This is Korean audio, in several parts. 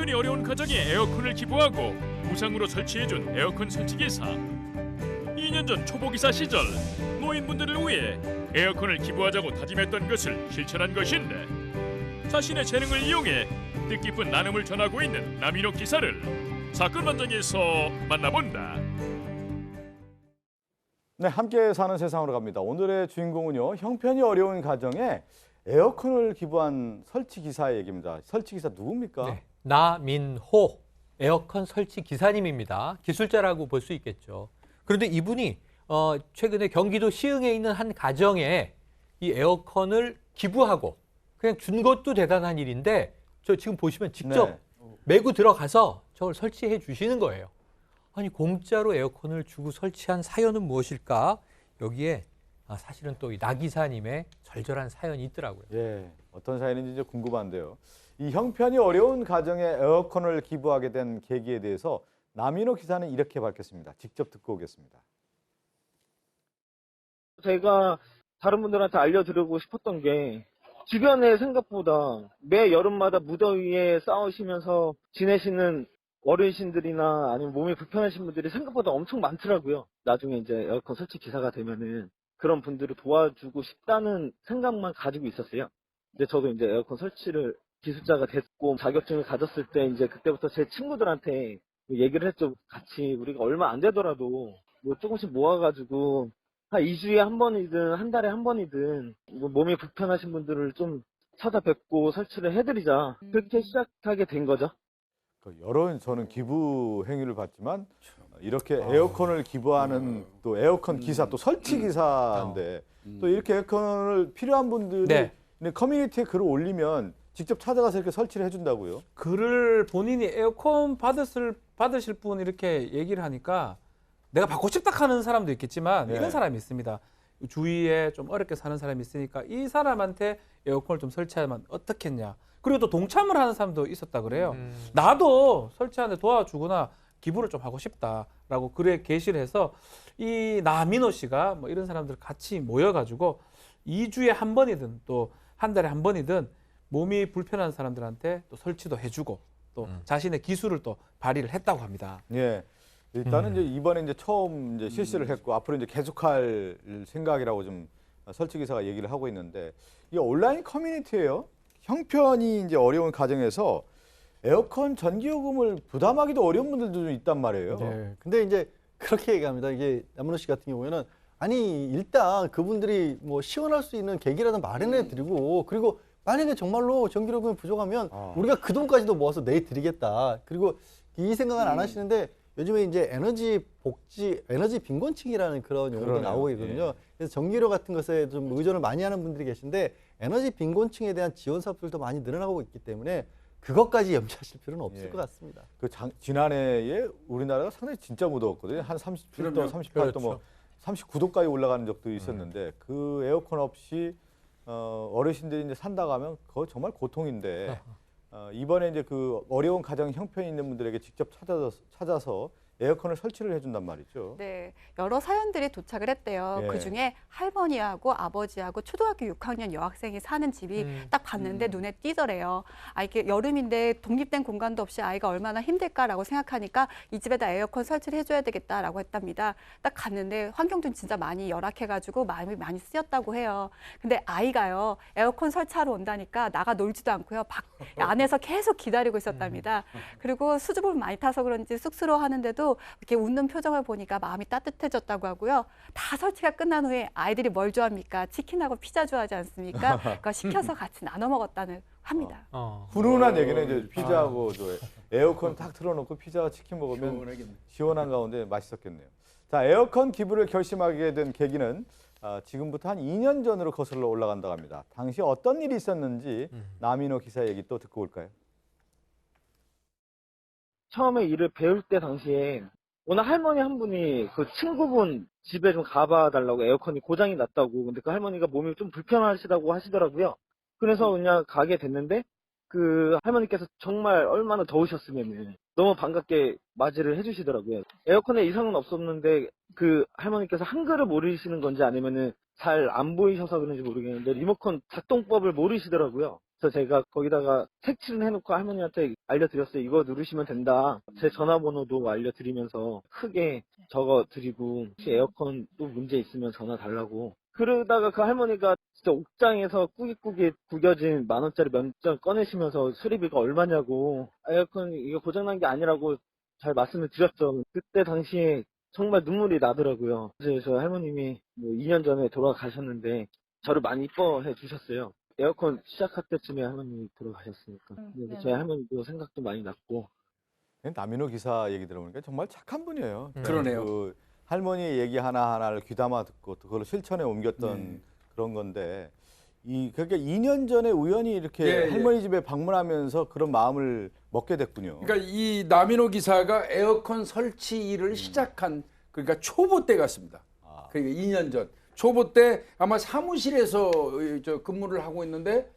접근이 어려운 가정에 에어컨을 기부하고 무상으로 설치해준 에어컨 설치기사. 2년 전 초보기사 시절 노인분들을 위해 에어컨을 기부하자고 다짐했던 것을 실천한 것인데 자신의 재능을 이용해 뜻깊은 나눔을 전하고 있는 남인호 기사를 사건 현장에서 만나본다. 네, 함께 사는 세상으로 갑니다. 오늘의 주인공은요, 형편이 어려운 가정에 에어컨을 기부한 설치기사의 얘기입니다. 설치기사 누굽니까? 네, 나민호 에어컨 설치 기사님입니다. 기술자라고 볼 수 있겠죠. 그런데 이분이 최근에 경기도 시흥에 있는 한 가정에 이 에어컨을 기부하고 그냥 준 것도 대단한 일인데 저 지금 보시면 직접 네. 메고 들어가서 저걸 설치해 주시는 거예요. 아니 공짜로 에어컨을 주고 설치한 사연은 무엇일까? 여기에 사실은 또 이 나 기사님의 절절한 사연이 있더라고요. 예, 어떤 사연인지 이제 궁금한데요. 이 형편이 어려운 가정에 에어컨을 기부하게 된 계기에 대해서 남인호 기사는 이렇게 밝혔습니다. 직접 듣고 오겠습니다. 제가 다른 분들한테 알려드리고 싶었던 게 주변에 생각보다 매 여름마다 무더위에 싸우시면서 지내시는 어르신들이나 아니면 몸이 불편하신 분들이 생각보다 엄청 많더라고요. 나중에 이제 에어컨 설치 기사가 되면은 그런 분들을 도와주고 싶다는 생각만 가지고 있었어요. 근데 저도 이제 에어컨 설치를 기술자가 됐고 자격증을 가졌을 때 이제 그때부터 제 친구들한테 얘기를 했죠. 같이 우리가 얼마 안 되더라도 뭐 조금씩 모아가지고 한 2주에 한 번이든 한 달에 한 번이든 뭐 몸이 불편하신 분들을 좀 찾아뵙고 설치를 해드리자. 그렇게 시작하게 된 거죠. 여러 저는 기부 행위를 봤지만 이렇게 에어컨을 기부하는 또 에어컨 기사 또 설치 기사인데 또 이렇게 에어컨을 필요한 분들이 네. 커뮤니티에 글을 올리면 직접 찾아가서 이렇게 설치를 해준다고요? 글을 본인이 에어컨 받으실 분 이렇게 얘기를 하니까 내가 받고 싶다 하는 사람도 있겠지만 네. 이런 사람이 있습니다. 주위에 좀 어렵게 사는 사람이 있으니까 이 사람한테 에어컨을 좀 설치하면 어떻겠냐. 그리고 또 동참을 하는 사람도 있었다 그래요. 나도 설치하는데 도와주거나 기부를 좀 하고 싶다라고 글에 게시를 해서 이 나민호 씨가 뭐 이런 사람들 같이 모여가지고 2주에 한 번이든 또 한 달에 한 번이든 몸이 불편한 사람들한테 또 설치도 해주고 또 자신의 기술을 또 발휘를 했다고 합니다. 예. 일단은 이제 이번에 이제 처음 이제 실시를 했고 앞으로 이제 계속할 생각이라고 좀 설치 기사가 얘기를 하고 있는데 이 온라인 커뮤니티예요. 형편이 이제 어려운 가정에서 에어컨 전기요금을 부담하기도 어려운 분들도 좀 있단 말이에요. 네. 근데 이제 그렇게 얘기합니다. 이게 남문호 씨 같은 경우에는 아니 일단 그분들이 뭐 시원할 수 있는 계기라도 마련해 드리고 그리고 만약에 정말로 전기요금이 부족하면 우리가 그 돈까지도 모아서 내 드리겠다. 그리고 이 생각은 안 하시는데 요즘에 이제 에너지 빈곤층이라는 그런 용어도 그러네요. 나오고 있거든요. 예. 그래서 전기료 같은 것에 좀 의존을 많이 하는 분들이 계신데 에너지 빈곤층에 대한 지원 사업들도 많이 늘어나고 있기 때문에 그것까지 염두하실 필요는 없을 예. 것 같습니다. 지난해에 우리나라가 상당히 진짜 무더웠거든요. 한 37도, 38도, 그렇죠. 뭐 39도까지 올라가는 적도 있었는데 그 에어컨 없이 어르신들이 이제 산다고 하면 그거 정말 고통인데 이번에 이제 그 어려운 가정 형편이 있는 분들에게 직접 찾아서 에어컨을 설치를 해준단 말이죠. 네, 여러 사연들이 도착을 했대요. 예. 그중에 할머니하고 아버지하고 초등학교 6학년 여학생이 사는 집이 딱 봤는데 눈에 띄더래요. 이게 여름인데 독립된 공간도 없이 아이가 얼마나 힘들까라고 생각하니까 이 집에다 에어컨 설치를 해줘야 되겠다라고 했답니다. 딱 갔는데 환경도 진짜 많이 열악해가지고 마음이 많이 쓰였다고 해요. 근데 아이가요, 에어컨 설치하러 온다니까 나가 놀지도 않고요. 안에서 계속 기다리고 있었답니다. 그리고 수줍음을 많이 타서 그런지 쑥스러워하는데도 이렇게 웃는 표정을 보니까 마음이 따뜻해졌다고 하고요. 다 설치가 끝난 후에 아이들이 뭘 좋아합니까? 치킨하고 피자 좋아하지 않습니까? 그거 시켜서 같이 나눠 먹었다는 합니다. 훈훈한 얘기는 이제 피자하고 저 에어컨 딱 틀어놓고 피자와 치킨 먹으면 시원한 가운데 맛있었겠네요. 자, 에어컨 기부를 결심하게 된 계기는 지금부터 한 2년 전으로 거슬러 올라간다고 합니다. 당시 어떤 일이 있었는지 남인호 기사 얘기 또 듣고 올까요? 처음에 일을 배울 때 당시에 어느 할머니 한 분이 그 친구분 집에 좀 가봐 달라고 에어컨이 고장이 났다고. 근데 그 할머니가 몸이 좀 불편하시다고 하시더라고요. 그래서 그냥 가게 됐는데 그 할머니께서 정말 얼마나 더우셨으면은 너무 반갑게 맞이를 해주시더라고요. 에어컨에 이상은 없었는데 그 할머니께서 한글을 모르시는 건지 아니면은 잘 안 보이셔서 그런지 모르겠는데 리모컨 작동법을 모르시더라고요. 그래서 제가 거기다가 색칠을 해놓고 할머니한테 알려드렸어요. 이거 누르시면 된다. 제 전화번호도 알려드리면서 크게 적어드리고 혹시 에어컨 또 문제 있으면 전화 달라고. 그러다가 그 할머니가 진짜 옥장에서 꾸깃꾸깃 구겨진 10,000원짜리 면접 꺼내시면서 수리비가 얼마냐고 에어컨 이거 고장난 게 아니라고 잘 말씀을 드렸죠. 그때 당시에 정말 눈물이 나더라고요. 그래서 할머님이 뭐 2년 전에 돌아가셨는데 저를 많이 이뻐해 주셨어요. 에어컨 시작할 때쯤에 할머님이 돌아가셨으니까. 그래서 저희 할머니도 생각도 많이 났고. 남인호 기사 얘기 들어보니까 정말 착한 분이에요. 그러네요. 그 할머니 얘기 하나하나를 귀담아 듣고 또 그걸 실천에 옮겼던 네. 그런 건데 그러니까 2년 전에 우연히 이렇게 예, 예. 할머니 집에 방문하면서 그런 마음을 먹게 됐군요. 그러니까 이 남인호 기사가 에어컨 설치 일을 시작한 그러니까 초보 때 같습니다. 아. 그러니까 2년 전 초보 때 아마 사무실에서 근무를 하고 있는데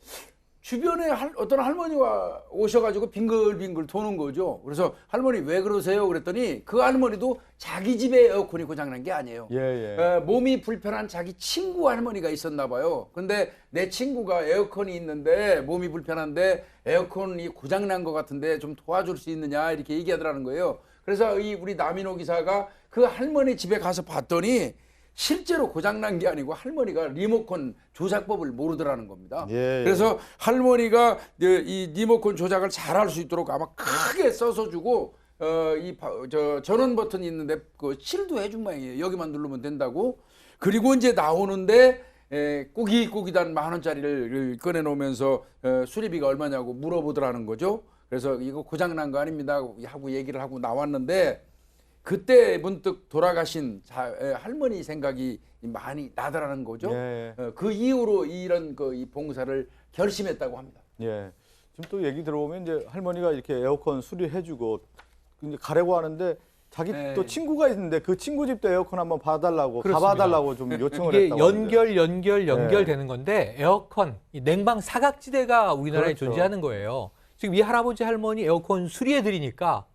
주변에 어떤 할머니가 오셔가지고 빙글빙글 도는 거죠. 그래서 할머니 왜 그러세요? 그랬더니 그 할머니도 자기 집에 에어컨이 고장난 게 아니에요. 예, 예. 몸이 불편한 자기 친구 할머니가 있었나 봐요. 근데 내 친구가 에어컨이 있는데 몸이 불편한데 에어컨이 고장난 것 같은데 좀 도와줄 수 있느냐 이렇게 얘기하더라는 거예요. 그래서 우리 남인호 기사가 그 할머니 집에 가서 봤더니 실제로 고장난 게 아니고 할머니가 리모컨 조작법을 모르더라는 겁니다. 예, 예. 그래서 할머니가 이 리모컨 조작을 잘할 수 있도록 아마 크게 써서 주고 전원 버튼이 있는데 그 실도 해준 모양이에요. 여기만 누르면 된다고. 그리고 이제 나오는데 꾸깃꾸깃한 10,000원짜리를 꺼내놓으면서 수리비가 얼마냐고 물어보더라는 거죠. 그래서 이거 고장난 거 아닙니다 하고 얘기를 하고 나왔는데 그때 문득 돌아가신 할머니 생각이 많이 나더라는 거죠. 예. 그 이후로 이런 이 봉사를 결심했다고 합니다. 예. 지금 또 얘기 들어보면 이제 할머니가 이렇게 에어컨 수리해주고 이제 가려고 하는데 자기 네. 또 친구가 있는데 그 친구 집도 에어컨 한번 봐달라고 그렇습니다. 가봐달라고 좀 요청을 이게 했다고 하는데. 연결되는 건데 에어컨, 이 냉방 사각지대가 우리나라에 그렇죠. 존재하는 거예요. 지금 이 할아버지 할머니 에어컨 수리해 드리니까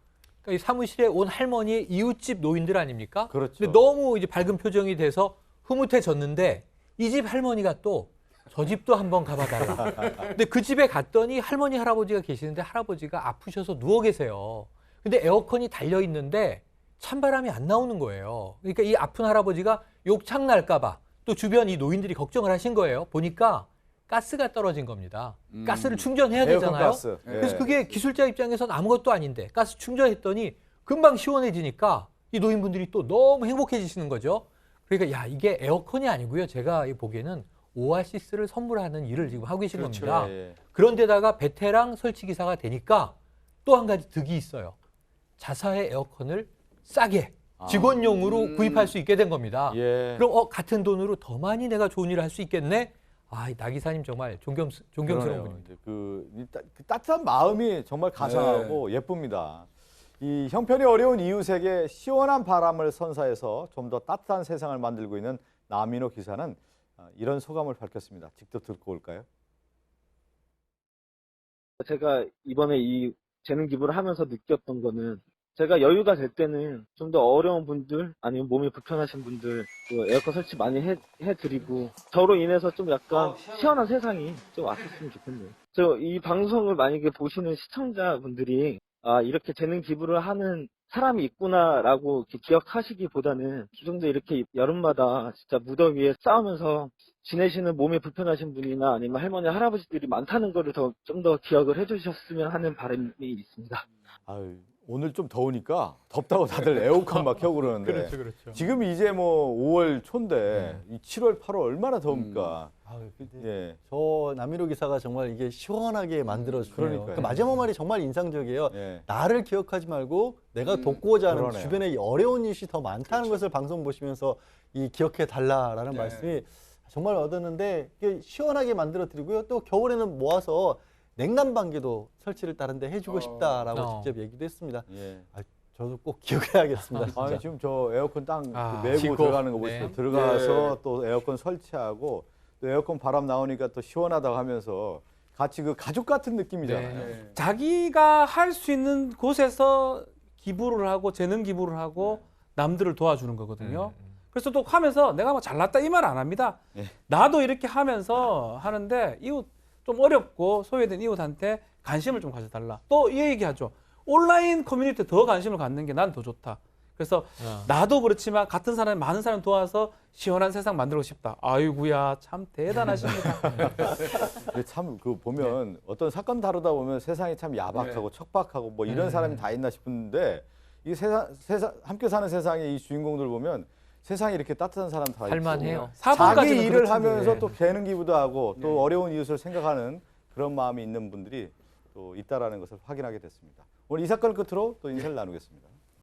그러니까 이 사무실에 온 할머니의 이웃집 노인들 아닙니까? 그렇죠. 근데 너무 이제 밝은 표정이 돼서 흐뭇해졌는데 이 집 할머니가 또 저 집도 한번 가봐달라. 근데 그 집에 갔더니 할머니 할아버지가 계시는데 할아버지가 아프셔서 누워 계세요. 근데 에어컨이 달려 있는데 찬바람이 안 나오는 거예요. 그러니까 이 아픈 할아버지가 욕창 날까봐 또 주변 이 노인들이 걱정을 하신 거예요. 보니까 가스가 떨어진 겁니다. 가스를 충전해야 에어컨 되잖아요. 가스. 예. 그래서 그게 기술자 입장에서는 아무것도 아닌데 가스 충전했더니 금방 시원해지니까 이 노인분들이 또 너무 행복해지시는 거죠. 그러니까 야 이게 에어컨이 아니고요. 제가 보기에는 오아시스를 선물하는 일을 지금 하고 계신 그렇죠. 겁니다. 예, 예. 그런데다가 베테랑 설치기사가 되니까 또 한 가지 득이 있어요. 자사의 에어컨을 싸게 직원용으로 구입할 수 있게 된 겁니다. 예. 그럼 같은 돈으로 더 많이 내가 좋은 일을 할 수 있겠네? 나 기사님 정말 존경스러운 그러네요. 분입니다. 이제 그 따뜻한 마음이 정말 가상하고 예쁩니다. 이 형편이 어려운 이웃에게 시원한 바람을 선사해서 좀 더 따뜻한 세상을 만들고 있는 남인호 기사는 이런 소감을 밝혔습니다. 직접 듣고 올까요? 제가 이번에 이 재능 기부를 하면서 느꼈던 거는 제가 여유가 될 때는 좀 더 어려운 분들 아니면 몸이 불편하신 분들 에어컨 설치 많이 해드리고 저로 인해서 좀 약간 시원한 세상이 좀 왔었으면 좋겠네요. 저 이 방송을 만약에 보시는 시청자분들이 이렇게 재능 기부를 하는 사람이 있구나라고 이렇게 기억하시기보다는 좀 더 이렇게 여름마다 진짜 무더위에 싸우면서 지내시는 몸이 불편하신 분이나 아니면 할머니 할아버지들이 많다는 거를 좀 더 기억을 해주셨으면 하는 바람이 있습니다. 아유, 오늘 좀 더우니까 덥다고 다들 에어컨 막 켜고 그러는데 그렇죠. 지금 이제 뭐 5월 초인데 이 7월, 8월 얼마나 더웁니까? 예. 저 남인호 기사가 정말 이게 시원하게 만들어주네요. 그러니까요. 그 마지막 말이 정말 인상적이에요. 예. 나를 기억하지 말고 내가 돕고자 하는 그러네요. 주변에 이 어려운 이웃이 더 많다는 것을 방송 보시면서 이 기억해 달라라는 네. 말씀이 정말 얻었는데 이게 시원하게 만들어 드리고요. 또 겨울에는 모아서 냉난방기도 설치를 다른 데 해주고 싶다라고 직접 얘기도 했습니다. 예. 저도 꼭 기억해야겠습니다. 진짜. 아니 지금 저 에어컨 땅 메고 지고. 들어가는 거 보시면 네. 들어가서 또 에어컨 설치하고 또 에어컨 바람 나오니까 또 시원하다고 하면서 같이 그 가족 같은 느낌이잖아요. 네. 자기가 할 수 있는 곳에서 기부를 하고 재능 기부를 하고 남들을 도와주는 거거든요. 그래서 또 하면서 내가 뭐 잘났다 이 말 안 합니다. 예. 나도 이렇게 하면서 하는데 이웃 좀 어렵고 소외된 이웃한테 관심을 좀 가져달라. 또 이 얘기하죠. 온라인 커뮤니티에 더 관심을 갖는 게 난 더 좋다. 그래서 나도 그렇지만 같은 사람 많은 사람 도와서 시원한 세상 만들고 싶다. 아이고야 참 대단하십니다. 참 그 보면 어떤 사건 다루다 보면 세상이 참 야박하고 척박하고 뭐 이런 사람이 다 있나 싶은데 이 세상 함께 사는 세상의 이 주인공들 보면 세상에 이렇게 따뜻한 사람 다 있고 할만해요. 자기 일을 하면서 또 재능 기부도 하고 또 어려운 이웃을 생각하는 그런 마음이 있는 분들이 또 있다라는 것을 확인하게 됐습니다. 오늘 이 사건을 끝으로 또 인사를 나누겠습니다.